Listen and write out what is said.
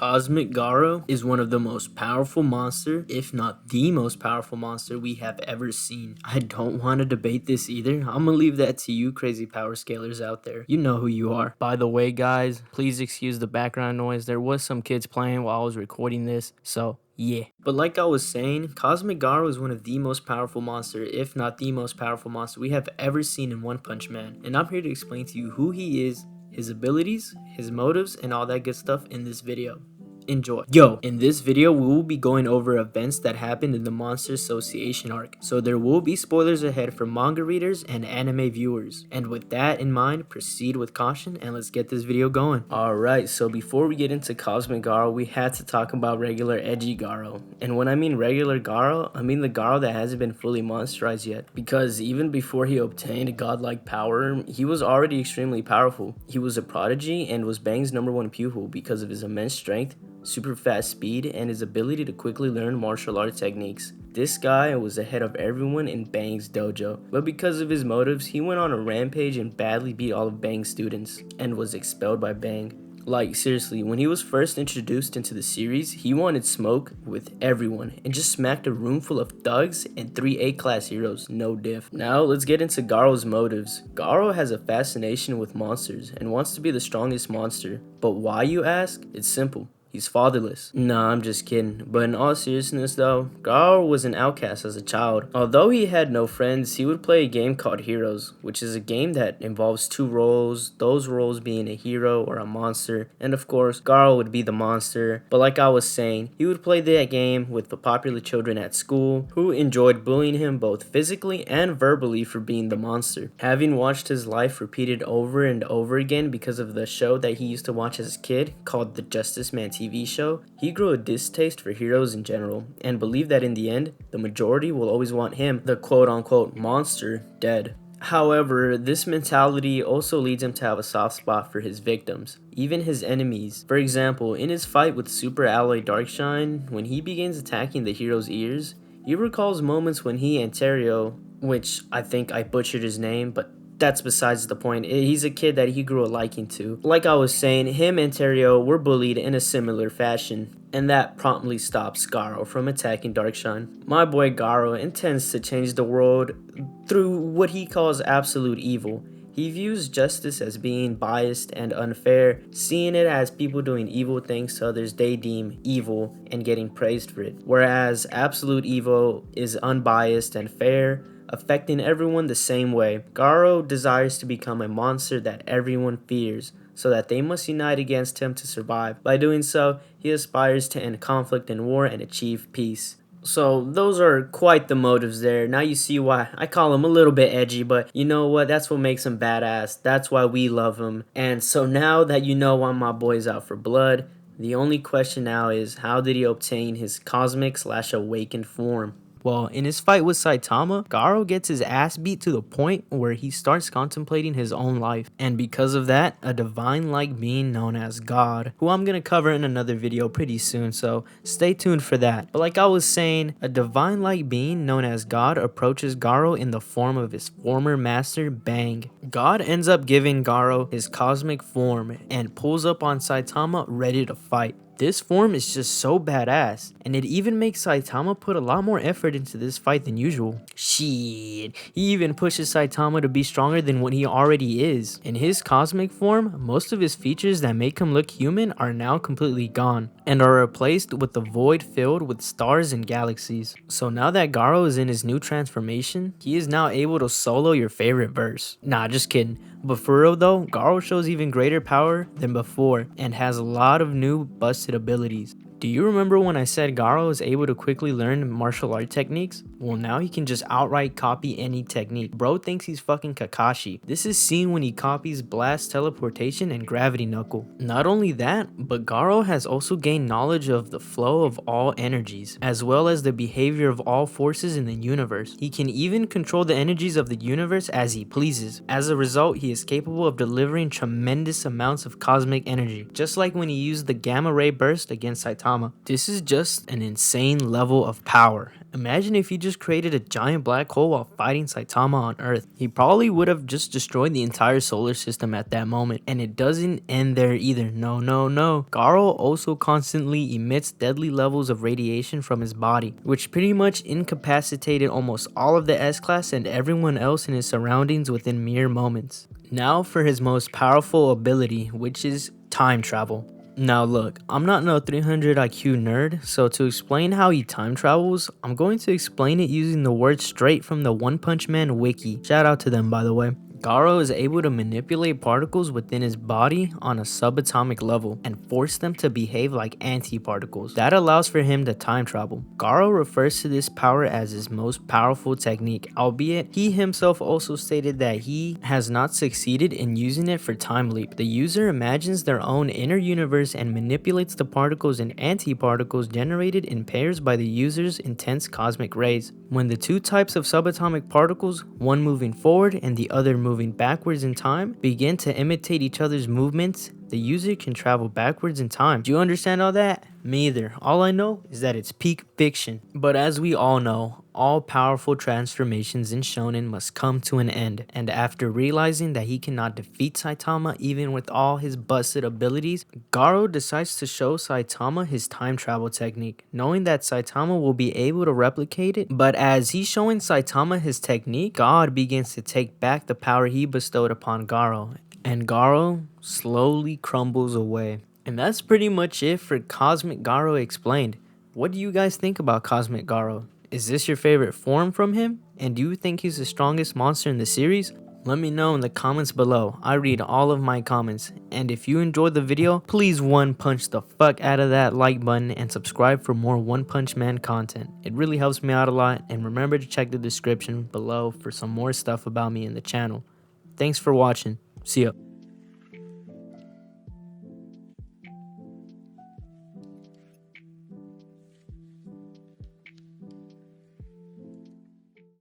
Cosmic Garou is one of the most powerful monster, if not the most powerful monster we have ever seen. I don't want to debate this either. I'm gonna leave that to you crazy power scalers out there. You know who you are. By the way, guys, please excuse the background noise. There was some kids playing while I was recording this, so yeah. But like I was saying, Cosmic Garou is one of the most powerful monster, if not the most powerful monster we have ever seen in One Punch Man. And I'm here to explain to you who he is, his abilities, his motives, and all that good stuff in this video. Enjoy. In this video, we will be going over events that happened in the Monster Association arc, so there will be spoilers ahead for manga readers and anime viewers. And with that in mind, proceed with caution and let's get this video going. Alright, so before we get into Cosmic Garou, we had to talk about regular edgy Garou. And when I mean regular Garou, I mean the Garou that hasn't been fully monsterized yet. Because even before he obtained godlike power, he was already extremely powerful. He was a prodigy and was Bang's #1 pupil because of his immense strength, super fast speed, and his ability to quickly learn martial art techniques. This guy was ahead of everyone in Bang's dojo, but because of his motives, he went on a rampage and badly beat all of Bang's students, and was expelled by Bang. Like, seriously, when he was first introduced into the series, he wanted smoke with everyone and just smacked a room full of thugs and 3 A-class heroes, no diff. Now, let's get into Garou's motives. Garou has a fascination with monsters and wants to be the strongest monster. But why, you ask? It's simple. He's fatherless. Nah, I'm just kidding. But in all seriousness though, Garou was an outcast as a child. Although he had no friends, he would play a game called Heroes, which is a game that involves 2 roles, those roles being a hero or a monster, and of course, Garou would be the monster. But like I was saying, he would play that game with the popular children at school, who enjoyed bullying him both physically and verbally for being the monster. Having watched his life repeated over and over again because of the show that he used to watch as a kid, called the Justice Man TV show, he grew a distaste for heroes in general, and believed that in the end, the majority will always want him, the quote-unquote monster, dead. However, this mentality also leads him to have a soft spot for his victims, even his enemies. For example, in his fight with Super Alloy Darkshine, when he begins attacking the hero's ears, he recalls moments when he and Terrio, which I think I butchered his name, but that's besides the point. He's a kid that he grew a liking to. Like I was saying, him and Terrio were bullied in a similar fashion, and that promptly stops Garou from attacking Darkshine. My boy Garou intends to change the world through what he calls absolute evil. He views justice as being biased and unfair, seeing it as people doing evil things to others they deem evil and getting praised for it. Whereas absolute evil is unbiased and fair, affecting everyone the same way. Garou desires to become a monster that everyone fears, so that they must unite against him to survive. By doing so, he aspires to end conflict and war and achieve peace. So those are quite the motives there. Now you see why I call him a little bit edgy, but you know what? That's what makes him badass. That's why we love him. And so now that you know why my boy's out for blood, the only question now is, how did he obtain his cosmic/awakened form? Well, in his fight with Saitama, Garou gets his ass beat to the point where he starts contemplating his own life. And because of that, a divine-like being known as God, who I'm gonna cover in another video pretty soon, so stay tuned for that. But like I was saying, a divine-like being known as God approaches Garou in the form of his former master, Bang. God ends up giving Garou his cosmic form and pulls up on Saitama ready to fight. This form is just so badass, and it even makes Saitama put a lot more effort into this fight than usual. Shit, he even pushes Saitama to be stronger than what he already is. In his cosmic form, most of his features that make him look human are now completely gone, and are replaced with the void filled with stars and galaxies. So now that Garou is in his new transformation, he is now able to solo your favorite verse. Nah, just kidding. But for real though, Garou shows even greater power than before and has a lot of new busted abilities. Do you remember when I said Garou is able to quickly learn martial art techniques? Well, now he can just outright copy any technique. Bro thinks he's fucking Kakashi. This is seen when he copies Blast, Teleportation, and Gravity Knuckle. Not only that, but Garou has also gained knowledge of the flow of all energies, as well as the behavior of all forces in the universe. He can even control the energies of the universe as he pleases. As a result, he is capable of delivering tremendous amounts of cosmic energy, just like when he used the Gamma Ray Burst against Saitama. This is just an insane level of power. Imagine if he just just created a giant black hole while fighting Saitama on Earth. He probably would have just destroyed the entire solar system at that moment. And it doesn't end there either. No, no, no. Garou also constantly emits deadly levels of radiation from his body, which pretty much incapacitated almost all of the S-Class and everyone else in his surroundings within mere moments. Now for his most powerful ability, which is time travel. Now look, I'm not no 300 IQ nerd, so to explain how he time travels, I'm going to explain it using the words straight from the One Punch Man Wiki. Shout out to them, by the way. Garou is able to manipulate particles within his body on a subatomic level and force them to behave like antiparticles. That allows for him to time travel. Garou refers to this power as his most powerful technique, albeit he himself also stated that he has not succeeded in using it for time leap. The user imagines their own inner universe and manipulates the particles and antiparticles generated in pairs by the user's intense cosmic rays. When the two types of subatomic particles, one moving forward and the other moving backwards in time, begin to imitate each other's movements, the user can travel backwards in time. Do you understand all that? Me either. All I know is that it's peak fiction. But as we all know, all powerful transformations in shonen must come to an end, and after realizing that he cannot defeat Saitama even with all his busted abilities, Garou decides to show Saitama his time travel technique, knowing that Saitama will be able to replicate it. But as he's showing Saitama his technique, God begins to take back the power he bestowed upon Garou, and Garou slowly crumbles away. And that's pretty much it for Cosmic Garou explained. What do you guys think about Cosmic Garou? Is this your favorite form from him? And do you think he's the strongest monster in the series? Let me know in the comments below. I read all of my comments. And if you enjoyed the video, please one punch the fuck out of that like button and subscribe for more One Punch Man content. It really helps me out a lot, and remember to check the description below for some more stuff about me in the channel. Thanks for watching. See ya.